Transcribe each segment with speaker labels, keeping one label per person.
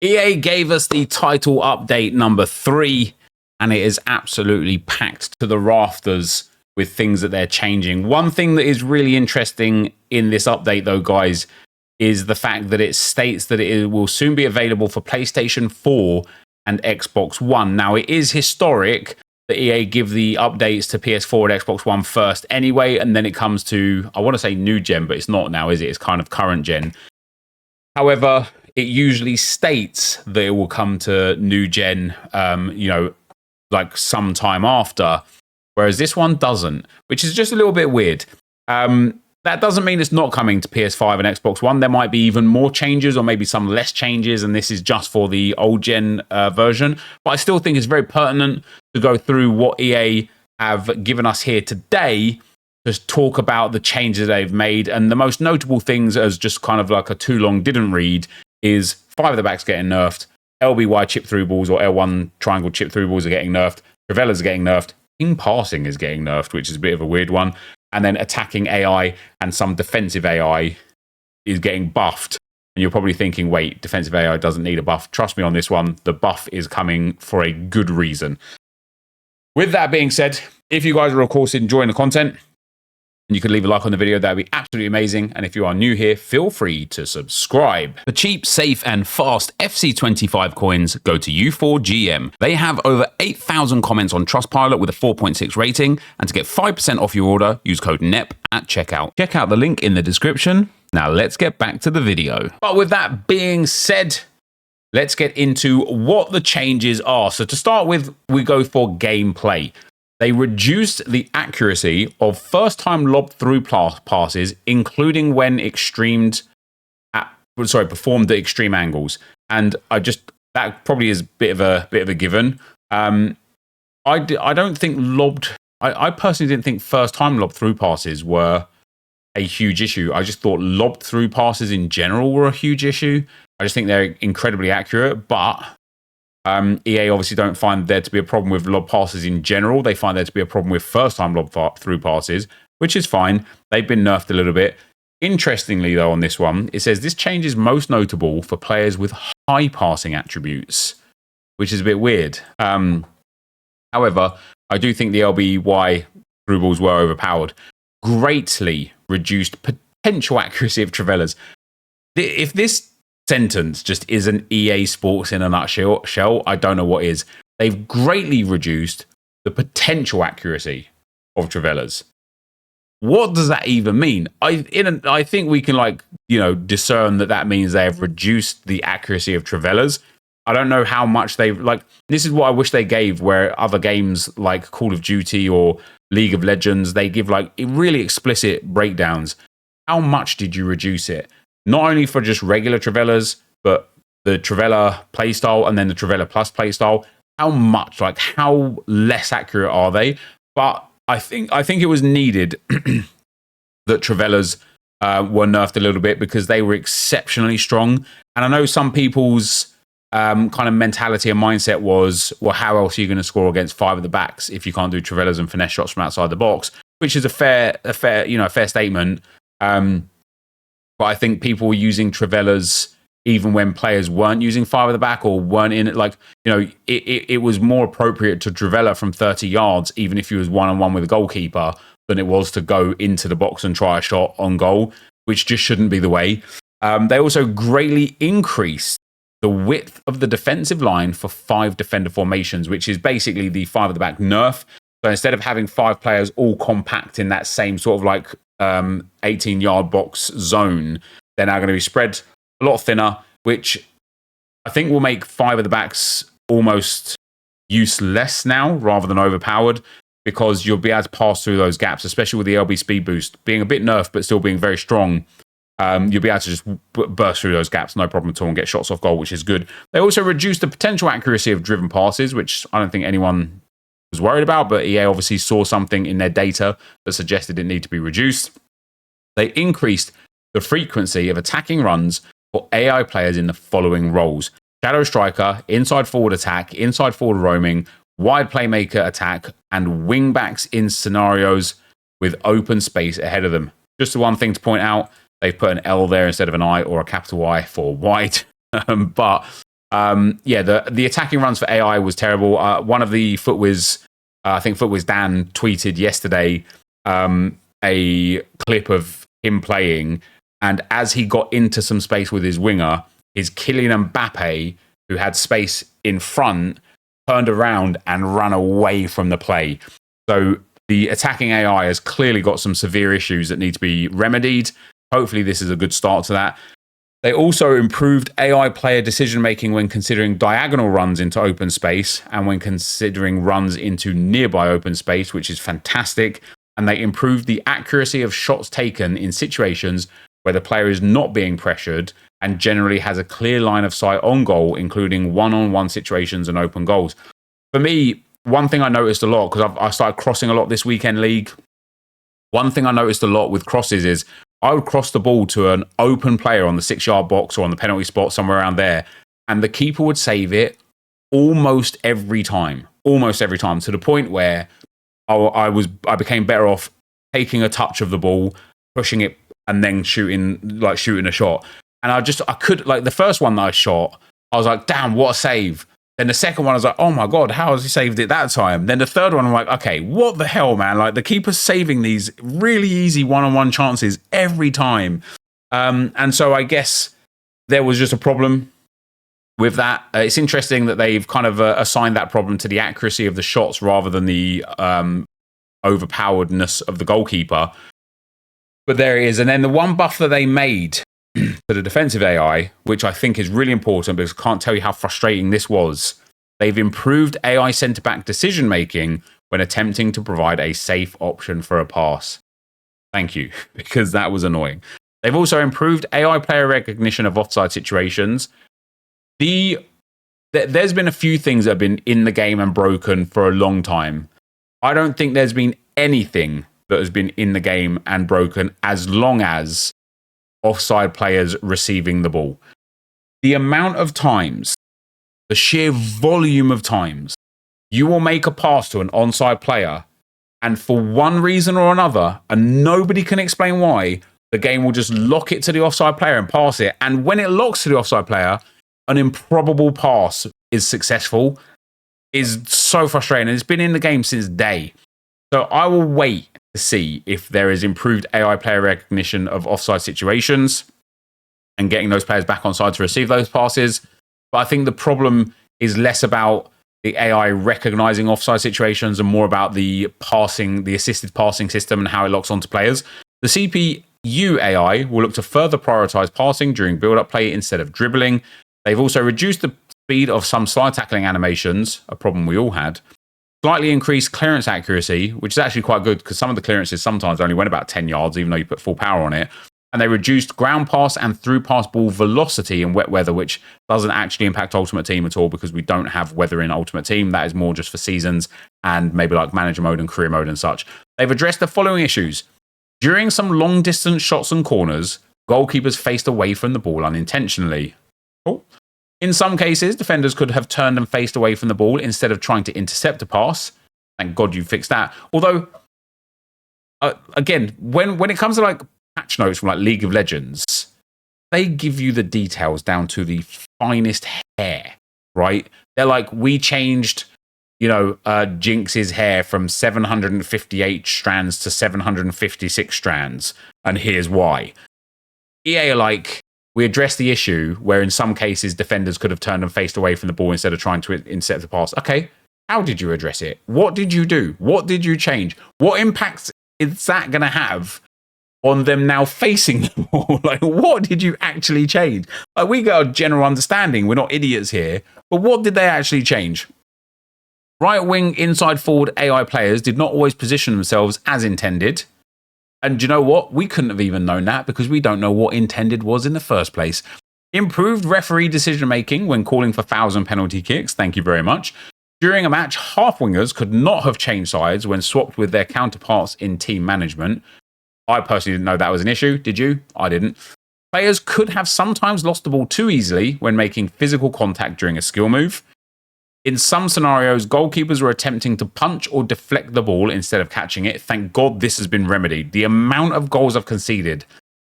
Speaker 1: EA gave us the title update number 3, and it is absolutely packed to the rafters with things that they're changing. One thing that is really interesting in this update, though, guys, is the fact that it states that it will soon be available for PlayStation 4 and Xbox One. Now, it is historic that EA give the updates to PS4 and Xbox One first anyway, and then it comes to, I want to say new gen, but it's not now, is it? It's kind of current gen. However, it usually states that it will come to new gen, like sometime after, whereas this one doesn't, which is just a little bit weird. That doesn't mean it's not coming to PS5 and Xbox One. There might be even more changes or maybe some less changes, and this is just for the old gen version. But I still think it's very pertinent to go through what EA have given us here today to talk about the changes they've made. And the most notable things, as just kind of like a too long didn't read, is 5 of the backs getting nerfed, LBY chip through balls or L1 triangle chip through balls are getting nerfed, Trivelas are getting nerfed, in passing is getting nerfed, which is a bit of a weird one. And then attacking AI and some defensive AI is getting buffed. And you're probably thinking, wait, defensive AI doesn't need a buff. Trust me on this one, the buff is coming for a good reason. With that being said, if you guys are, of course, enjoying the content, and you can leave a like on the video, that would be absolutely amazing. And if you are new here, feel free to subscribe. For cheap, safe, and fast FC25 coins, go to U4GM. They have over 8,000 comments on Trustpilot with a 4.6 rating. And to get 5% off your order, use code NEP at checkout. Check out the link in the description. Now let's get back to the video. But with that being said, let's get into what the changes are. So to start with, we go for gameplay. They reduced the accuracy of first-time lob-through passes, including when performed at extreme angles. And that probably is a bit of a given. I don't think I personally didn't think first-time lob-through passes were a huge issue. I just thought lob-through passes in general were a huge issue. I just think they're incredibly accurate, but EA obviously don't find there to be a problem with lob passes in general. They find there to be a problem with first-time lob-through passes, which is fine. They've been nerfed a little bit. Interestingly, though, on this one, it says this change is most notable for players with high passing attributes, which is a bit weird. However, I do think the LBY through balls were overpowered. Greatly reduced potential accuracy of Trivelas. If this sentence just isn't EA Sports in a nutshell, I don't know what is. They've greatly reduced the potential accuracy of Trivelas. What does that even mean? I think we can discern that means they have reduced the accuracy of Trivelas. I don't know how much they've this is what I wish they gave, where other games like Call of Duty or League of Legends, they give really explicit breakdowns. How much did you reduce it? Not only for just regular Trivelas, but the Trivela playstyle and then the Trivela Plus playstyle. How much, how less accurate are they? But I think it was needed that Trivelas were nerfed a little bit because they were exceptionally strong. And I know some people's kind of mentality and mindset was, well, how else are you going to score against 5 of the backs if you can't do Trivelas and finesse shots from outside the box? Which is a fair statement. But I think people were using Trivelas even when players weren't using 5 at the back or weren't in it. It was more appropriate to Trivela from 30 yards, even if he was one-on-one with a goalkeeper, than it was to go into the box and try a shot on goal, which just shouldn't be the way. They also greatly increased the width of the defensive line for 5 defender formations, which is basically the 5 at the back nerf. So instead of having 5 players all compact in that same sort of 18-yard box zone, they're now going to be spread a lot thinner, which I think will make 5 of the backs almost useless now rather than overpowered, because you'll be able to pass through those gaps, especially with the LB speed boost being a bit nerfed but still being very strong. You'll be able to just burst through those gaps, no problem at all, and get shots off goal, which is good. They also reduced the potential accuracy of driven passes, which I don't think anyone was worried about, but EA obviously saw something in their data that suggested it needed to be reduced. They increased the frequency of attacking runs for AI players in the following roles: shadow striker, inside forward attack, inside forward roaming, wide playmaker attack, and wingbacks in scenarios with open space ahead of them. Just the one thing to point out, they've put an L there instead of an I or a capital Y for wide. But Yeah, the attacking runs for AI was terrible. One of the FootWiz, I think FootWiz Dan tweeted yesterday a clip of him playing, and as he got into some space with his winger, his Kylian Mbappe, who had space in front, turned around and ran away from the play. So the attacking AI has clearly got some severe issues that need to be remedied. Hopefully this is a good start to that. They also improved AI player decision making when considering diagonal runs into open space and when considering runs into nearby open space, which is fantastic. And they improved the accuracy of shots taken in situations where the player is not being pressured and generally has a clear line of sight on goal, including one-on-one situations and open goals. For me, one thing I noticed a lot, because I started crossing a lot this weekend league, one thing I noticed a lot with crosses is I would cross the ball to an open player on the 6-yard box or on the penalty spot, somewhere around there, and the keeper would save it almost every time, to the point where I became better off taking a touch of the ball, pushing it, and then shooting a shot. And I could, like, the first one that I shot, I was like, damn, what a save. Then the second one, I was like, oh my God, how has he saved it that time? Then the third one, I'm like, okay, what the hell, man? Like, the keeper's saving these really easy one-on-one chances every time. And so I guess there was just a problem with that. It's interesting that they've kind of assigned that problem to the accuracy of the shots rather than the overpoweredness of the goalkeeper. But there it is. And then the one buff that they made to the defensive AI, which I think is really important because I can't tell you how frustrating this was. They've improved AI centre-back decision-making when attempting to provide a safe option for a pass. Thank you, because that was annoying. They've also improved AI player recognition of offside situations. There's been a few things that have been in the game and broken for a long time. I don't think there's been anything that has been in the game and broken as long as offside players receiving the ball. The amount of times, the sheer volume of times, you will make a pass to an onside player, and for one reason or another, and nobody can explain why, the game will just lock it to the offside player and pass it. And when it locks to the offside player, an improbable pass is successful. Is so frustrating. It's been in the game since day. So I will wait to see if there is improved AI player recognition of offside situations and getting those players back on side to receive those passes. But I think the problem is less about the AI recognizing offside situations and more about the assisted passing system and how it locks onto players. The CPU AI will look to further prioritize passing during build-up play instead of dribbling. They've also reduced the speed of some slide tackling animations, a problem we all had. Slightly increased clearance accuracy, which is actually quite good because some of the clearances sometimes only went about 10 yards, even though you put full power on it. And they reduced ground pass and through pass ball velocity in wet weather, which doesn't actually impact Ultimate Team at all because we don't have weather in Ultimate Team. That is more just for seasons and maybe like manager mode and career mode and such. They've addressed the following issues. During some long distance shots and corners, goalkeepers faced away from the ball unintentionally. Cool. In some cases, defenders could have turned and faced away from the ball instead of trying to intercept a pass. Thank God you fixed that. Although, again, when it comes to like patch notes from like League of Legends, they give you the details down to the finest hair, right? They're like, we changed, Jinx's hair from 758 strands to 756 strands, and here's why. EA are like, we addressed the issue where in some cases defenders could have turned and faced away from the ball instead of trying to intercept the pass. Okay, how did you address it? What did you do? What did you change? What impact is that going to have on them now facing the ball? Like, what did you actually change? Like, we got a general understanding. We're not idiots here. But what did they actually change? Right wing, inside forward AI players did not always position themselves as intended. And you know what? We couldn't have even known that because we don't know what intended was in the first place. Improved referee decision-making when calling for fouls and penalty kicks. Thank you very much. During a match, half-wingers could not have changed sides when swapped with their counterparts in team management. I personally didn't know that was an issue. Did you? I didn't. Players could have sometimes lost the ball too easily when making physical contact during a skill move. In some scenarios, goalkeepers were attempting to punch or deflect the ball instead of catching it. Thank God this has been remedied. The amount of goals I've conceded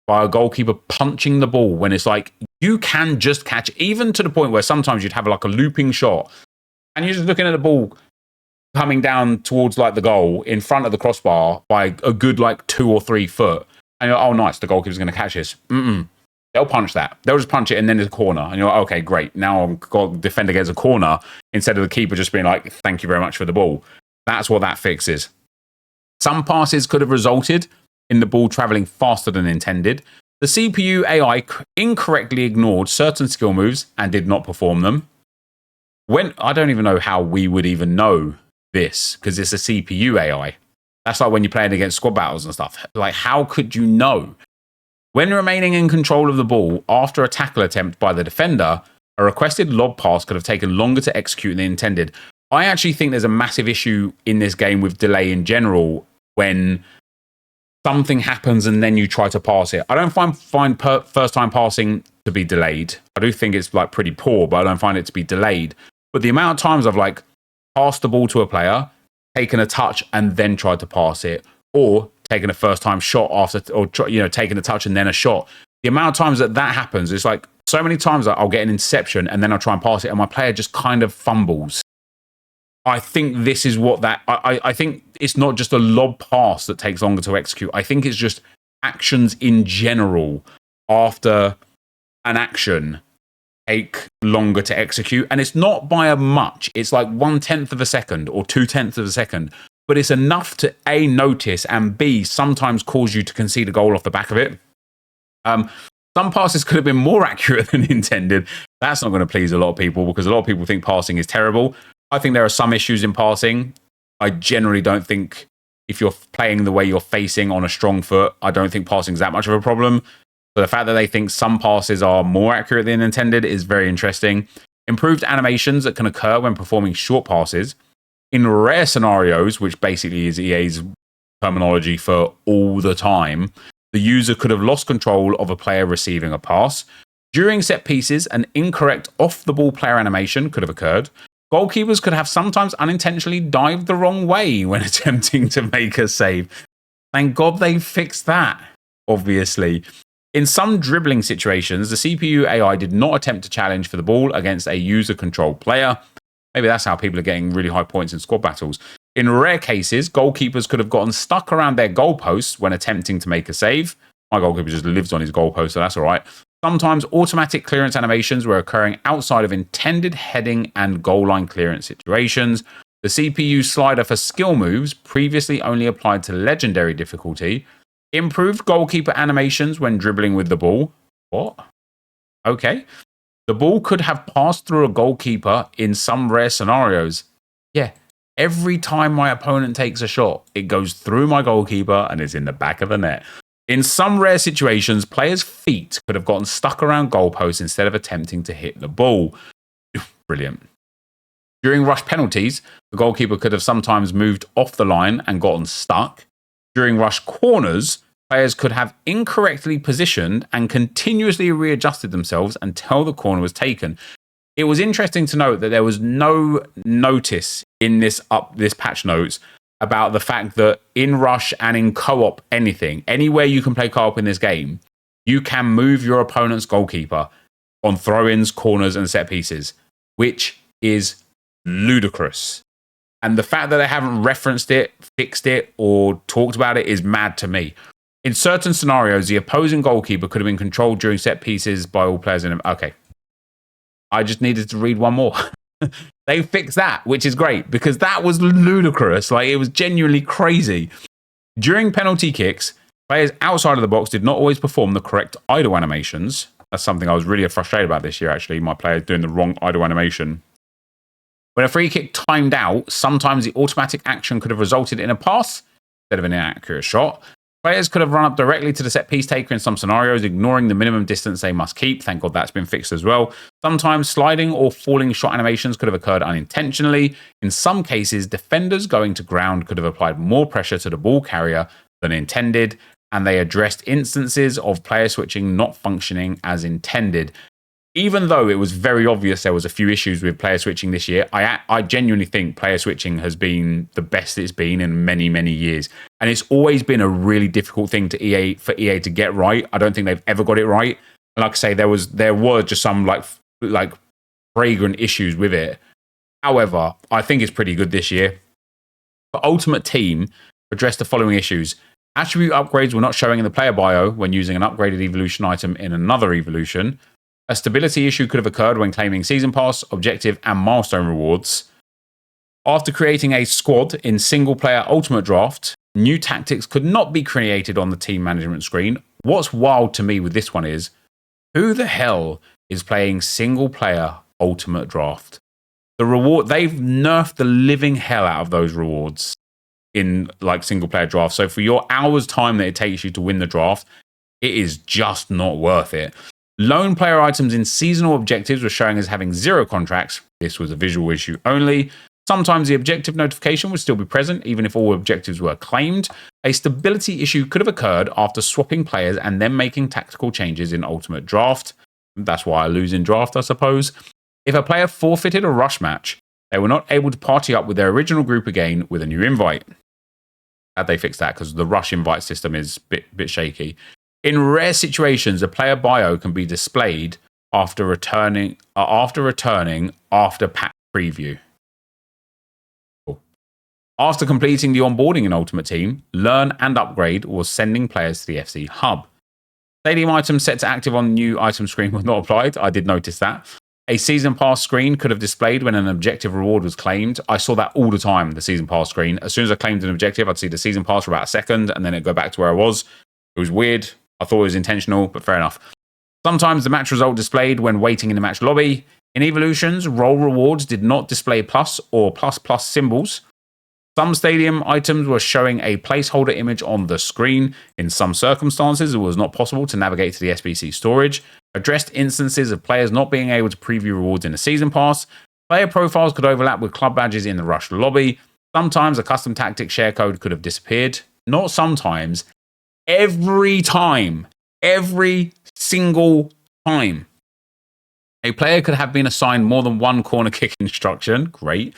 Speaker 1: by a goalkeeper punching the ball when it's like, you can just catch it, even to the point where sometimes you'd have like a looping shot and you're just looking at the ball coming down towards like the goal in front of the crossbar by a good like 2 or 3 foot. And you're like, oh, nice, the goalkeeper's going to catch this. They'll punch that. They'll just punch it and then there's a corner. And you're like, okay, great. Now I've got to defend against a corner instead of the keeper just being like, thank you very much for the ball. That's what that fixes. Some passes could have resulted in the ball traveling faster than intended. The CPU AI incorrectly ignored certain skill moves and did not perform them. I don't even know how we would even know this because it's a CPU AI. That's like when you're playing against squad battles and stuff. Like, how could you know? When remaining in control of the ball after a tackle attempt by the defender, a requested lob pass could have taken longer to execute than intended. I actually think there's a massive issue in this game with delay in general when something happens and then you try to pass it. I don't find first-time passing to be delayed. I do think it's like pretty poor, but I don't find it to be delayed. But the amount of times I've like passed the ball to a player, taken a touch and then tried to pass it, or taking a first-time shot after, or taking a touch and then a shot. The amount of times that happens, it's like so many times that I'll get an interception and then I'll try and pass it and my player just kind of fumbles. I think this is what I think it's not just a lob pass that takes longer to execute. I think it's just actions in general after an action take longer to execute. And it's not by a much. It's like 1/10 of a second or 2/10 of a second. But it's enough to A, notice, and B, sometimes cause you to concede a goal off the back of it. Some passes could have been more accurate than intended. That's not going to please a lot of people because a lot of people think passing is terrible. I think there are some issues in passing. I generally don't think if you're playing the way you're facing on a strong foot, I don't think passing is that much of a problem. So the fact that they think some passes are more accurate than intended is very interesting. Improved animations that can occur when performing short passes. In rare scenarios, which basically is EA's terminology for all the time, the user could have lost control of a player receiving a pass. During set pieces, an incorrect off-the-ball player animation could have occurred. Goalkeepers could have sometimes unintentionally dived the wrong way when attempting to make a save. Thank God they fixed that, obviously. In some dribbling situations, the CPU AI did not attempt to challenge for the ball against a user-controlled player. Maybe that's how people are getting really high points in squad battles. In rare cases, goalkeepers could have gotten stuck around their goalposts when attempting to make a save. My goalkeeper just lives on his goalpost, so that's all right. Sometimes automatic clearance animations were occurring outside of intended heading and goal line clearance situations. The CPU slider for skill moves, previously only applied to legendary difficulty, improved goalkeeper animations when dribbling with the ball. What? Okay. The ball could have passed through a goalkeeper in some rare scenarios. Yeah, every time my opponent takes a shot, it goes through my goalkeeper and is in the back of the net. In some rare situations, players' feet could have gotten stuck around goalposts instead of attempting to hit the ball. Brilliant. During rush penalties, the goalkeeper could have sometimes moved off the line and gotten stuck. During rush corners, players could have incorrectly positioned and continuously readjusted themselves until the corner was taken. It was interesting to note that there was no notice in this patch notes about the fact that in rush and in co-op anywhere you can play co-op in this game, you can move your opponent's goalkeeper on throw-ins, corners, and set pieces, which is ludicrous. And the fact that they haven't referenced it, fixed it, or talked about it is mad to me. In certain scenarios, the opposing goalkeeper could have been controlled during set pieces by all players in them. Okay. I just needed to read one more. They fixed that, which is great, because that was ludicrous. Like, it was genuinely crazy. During penalty kicks, players outside of the box did not always perform the correct idle animations. That's something I was really frustrated about this year, actually. My player doing the wrong idle animation. When a free kick timed out, sometimes the automatic action could have resulted in a pass instead of an inaccurate shot. Players could have run up directly to the set piece taker in some scenarios, ignoring the minimum distance they must keep. Thank God that's been fixed as well. Sometimes sliding or falling shot animations could have occurred unintentionally. In some cases, defenders going to ground could have applied more pressure to the ball carrier than intended, and they addressed instances of player switching not functioning as intended. even though it was very obvious there was a few issues with player switching this year, I genuinely think player switching has been the best it's been in many, many years. And it's always been a really difficult thing for EA to get right. I don't think they've ever got it right. And like I say, there were just some like fragrant issues with it. However, I think it's pretty good this year. For Ultimate Team, addressed the following issues. Attribute upgrades were not showing in the player bio when using an upgraded evolution item in another evolution. A stability issue could have occurred when claiming Season Pass, Objective, and Milestone rewards. After creating a squad in single-player Ultimate Draft, new tactics could not be created on the team management screen. What's wild to me with this one is, who the hell is playing single-player Ultimate Draft? They've nerfed the living hell out of those rewards in like single-player drafts. So for your hours time that it takes you to win the draft, it is just not worth it. Lone player items in seasonal objectives were showing as having 0 contracts. This was a visual issue only. Sometimes the objective notification would still be present, even if all objectives were claimed. A stability issue could have occurred after swapping players and then making tactical changes in Ultimate Draft. That's why I lose in draft, I suppose. If a player forfeited a rush match, they were not able to party up with their original group again with a new invite. Glad they fixed that because the rush invite system is a bit shaky. In rare situations, a player bio can be displayed after returning after pack preview. Cool. After completing the onboarding in Ultimate Team, learn and upgrade was sending players to the FC hub. Stadium items set to active on the new item screen was not applied. I did notice that. A Season Pass screen could have displayed when an objective reward was claimed. I saw that all the time, the Season Pass screen. As soon as I claimed an objective, I'd see the Season Pass for about a second, and then it'd go back to where I was. It was weird. I thought it was intentional, but fair enough. Sometimes the match result displayed when waiting in the match lobby. In Evolutions, role rewards did not display plus or plus plus symbols. Some stadium items were showing a placeholder image on the screen. In some circumstances, it was not possible to navigate to the SBC storage. Addressed instances of players not being able to preview rewards in a Season Pass. Player profiles could overlap with club badges in the Rush lobby. Sometimes a custom tactic share code could have disappeared. Not sometimes. Every time. Every single time. A player could have been assigned more than one corner kick instruction. Great.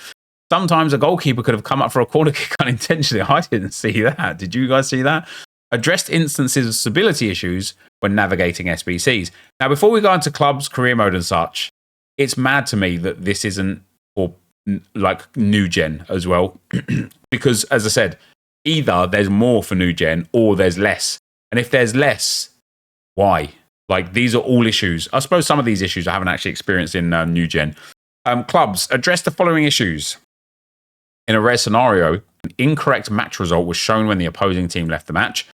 Speaker 1: Sometimes a goalkeeper could have come up for a corner kick unintentionally. I didn't see that. Did you guys see that? Addressed instances of stability issues when navigating SBCs. Now, before we go into clubs, career mode and such, it's mad to me that this isn't for like new gen as well. Because, as I said, either there's more for new gen or there's less. And if there's less, why? Like, these are all issues. I suppose some of these issues I haven't actually experienced in new gen. Clubs, address the following issues. In a rare scenario, an incorrect match result was shown when the opposing team left the match.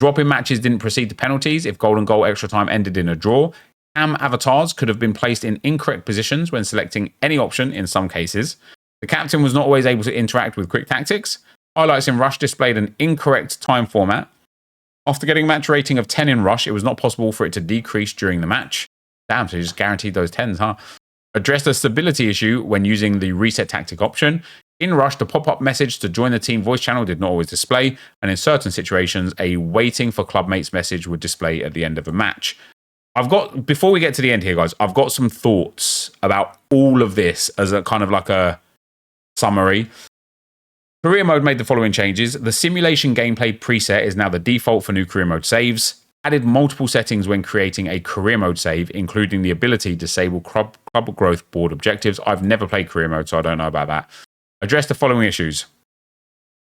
Speaker 1: Drop-in matches didn't proceed to penalties if golden goal extra time ended in a draw. Cam avatars could have been placed in incorrect positions when selecting any option in some cases. The captain was not always able to interact with quick tactics. Highlights in Rush displayed an incorrect time format. After getting a match rating of 10 in Rush, it was not possible for it to decrease during the match. Damn, so you just guaranteed those 10s, huh? Addressed a stability issue when using the reset tactic option. In Rush, the pop-up message to join the team voice channel did not always display, and in certain situations, a waiting for clubmates message would display at the end of a match. Before we get to the end here, guys, I've got some thoughts about all of this as a kind of like a summary. Career mode made the following changes. The simulation gameplay preset is now the default for new career mode saves. Added multiple settings when creating a career mode save, including the ability to disable club growth board objectives. I've never played career mode, so I don't know about that. Address the following issues.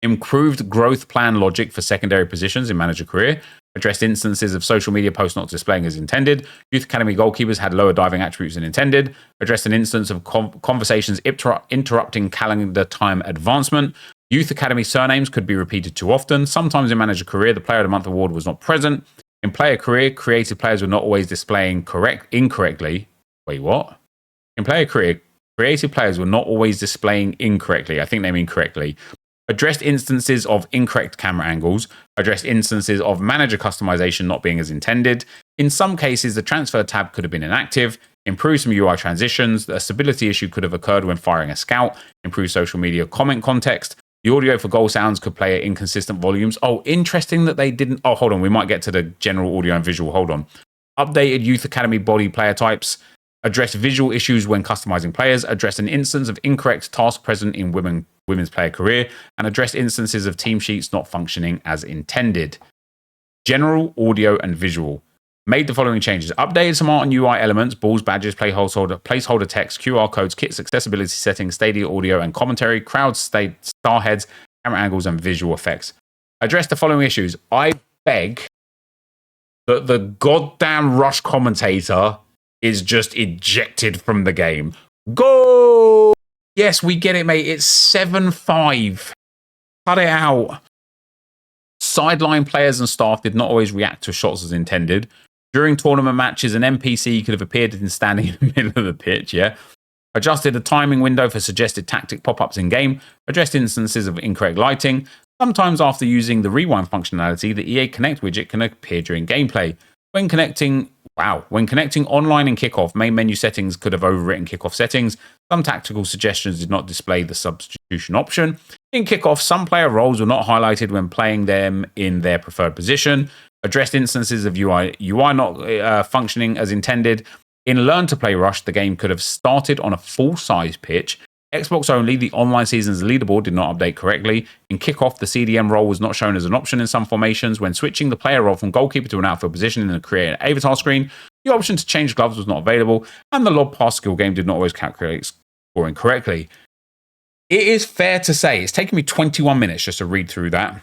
Speaker 1: Improved growth plan logic for secondary positions in manager career. Addressed instances of social media posts not displaying as intended. Youth Academy goalkeepers had lower diving attributes than intended. Addressed an instance of conversations interrupting calendar time advancement. Youth Academy surnames could be repeated too often. Sometimes in manager career, the player of the month award was not present. In player career, creative players were not always displaying incorrectly. Wait, what? In player career, creative players were not always displaying incorrectly. I think they mean correctly. Addressed instances of incorrect camera angles. Addressed instances of manager customization not being as intended. In some cases, the transfer tab could have been inactive. Improved some UI transitions. A stability issue could have occurred when firing a scout. Improved social media comment context. The audio for goal sounds could play at inconsistent volumes. Oh, interesting that they didn't. Oh, hold on. We might get to the general audio and visual. Hold on. Updated Youth Academy body player types. address visual issues when customizing players, address an instance of incorrect task present in women's player career, and address instances of team sheets not functioning as intended. General, audio, and visual. Made the following changes. Updated some art and UI elements, balls, badges, placeholder text, QR codes, kits, accessibility settings, stadia audio and commentary, crowd star heads, camera angles, and visual effects. Address the following issues. I beg that the goddamn Rush commentator is just ejected from the game. Go! Yes, we get it, mate. It's 7-5. Cut it out. Sideline players and staff did not always react to shots as intended. During tournament matches, an NPC could have appeared in standing in the middle of the pitch, yeah? Adjusted the timing window for suggested tactic pop-ups in-game. Addressed instances of incorrect lighting. Sometimes after using the rewind functionality, the EA Connect widget can appear during gameplay. When connecting online in kickoff, main menu settings could have overwritten kickoff settings. Some tactical suggestions did not display the substitution option. In kickoff, some player roles were not highlighted when playing them in their preferred position. Addressed instances of UI not functioning as intended. In Learn to Play Rush, the game could have started on a full-size pitch. Xbox only, the online season's leaderboard did not update correctly. In kickoff, the CDM role was not shown as an option in some formations. When switching the player role from goalkeeper to an outfield position in the create an avatar screen, the option to change gloves was not available, and the lob pass skill game did not always calculate scoring correctly. It is fair to say, it's taken me 21 minutes just to read through that.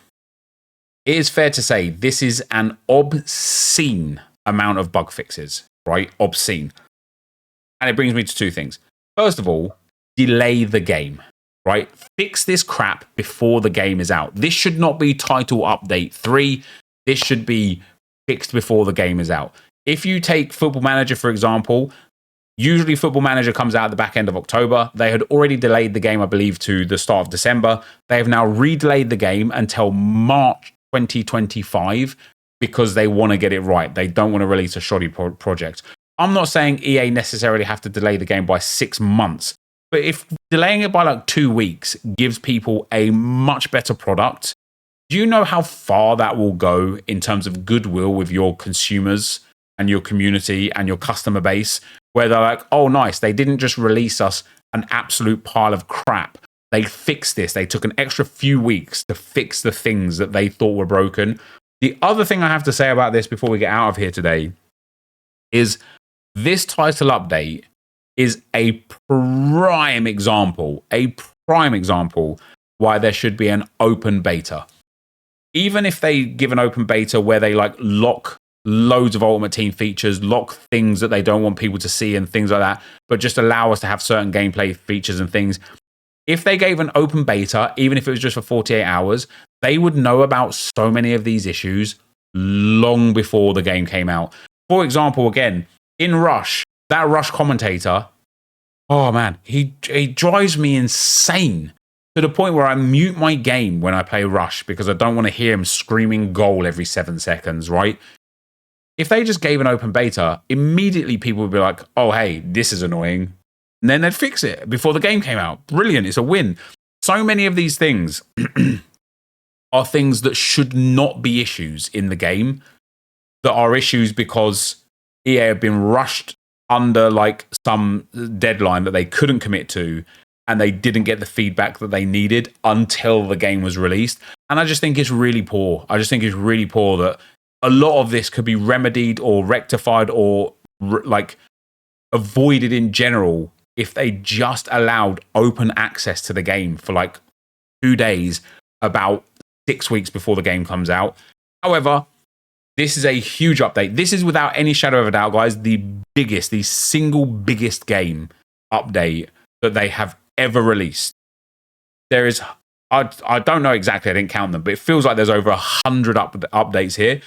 Speaker 1: It is fair to say this is an obscene amount of bug fixes, right? Obscene. And it brings me to two things. First of all, delay the game, right? Fix this crap before the game is out. This should not be title update 3. This should be fixed before the game is out. If you take Football Manager, for example, usually Football Manager comes out at the back end of October. They had already delayed the game, I believe, to the start of December. They have now re-delayed the game until March 2025 because they want to get it right. They don't want to release a shoddy project. I'm not saying EA necessarily have to delay the game by 6 months. But if delaying it by like 2 weeks gives people a much better product, do you know how far that will go in terms of goodwill with your consumers and your community and your customer base? Where they're like, oh, nice, they didn't just release us an absolute pile of crap. They fixed this. They took an extra few weeks to fix the things that they thought were broken. The other thing I have to say about this before we get out of here today is this title update is a prime example why there should be an open beta. Even if they give an open beta where they like lock loads of Ultimate Team features, lock things that they don't want people to see and things like that, but just allow us to have certain gameplay features and things. If they gave an open beta, even if it was just for 48 hours, they would know about so many of these issues long before the game came out. For example, again, in Rush, that Rush commentator, oh man, he drives me insane to the point where I mute my game when I play Rush because I don't want to hear him screaming goal every 7 seconds, right? If they just gave an open beta, immediately people would be like, oh, hey, this is annoying. And then they'd fix it before the game came out. Brilliant. It's a win. So many of these things are things that should not be issues in the game, that are issues because EA have been rushed under like some deadline that they couldn't commit to, and they didn't get the feedback that they needed until the game was released. And I just think it's really poor. I just think it's really poor that a lot of this could be remedied or rectified or like avoided in general if they just allowed open access to the game for like 2 days about 6 weeks before the game comes out. However, this is a huge update. This is without any shadow of a doubt, guys, the single biggest game update that they have ever released. There is, I don't know exactly, I didn't count them, but it feels like there's over 100 updates here.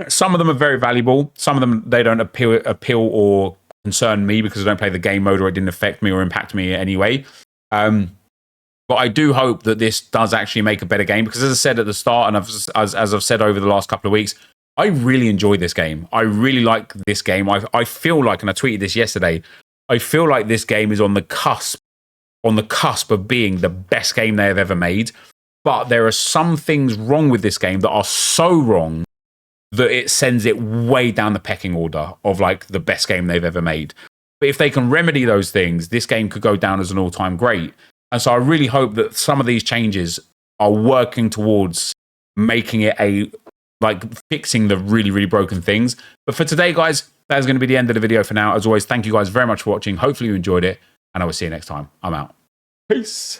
Speaker 1: Some of them are very valuable. Some of them, they don't appeal or concern me because I don't play the game mode or it didn't affect me or impact me anyway. But I do hope that this does actually make a better game because, as I said at the start, and as I've said over the last couple of weeks, I really enjoyed this game. I really like this game. I feel like, and I tweeted this yesterday, I feel like this game is on the cusp of being the best game they have ever made. But there are some things wrong with this game that are so wrong that it sends it way down the pecking order of like the best game they've ever made. But if they can remedy those things, this game could go down as an all-time great. And so I really hope that some of these changes are working towards making it like fixing the really, really broken things. But for today, guys, that is going to be the end of the video for now. As always, thank you guys very much for watching. Hopefully you enjoyed it, and I will see you next time. I'm out. Peace.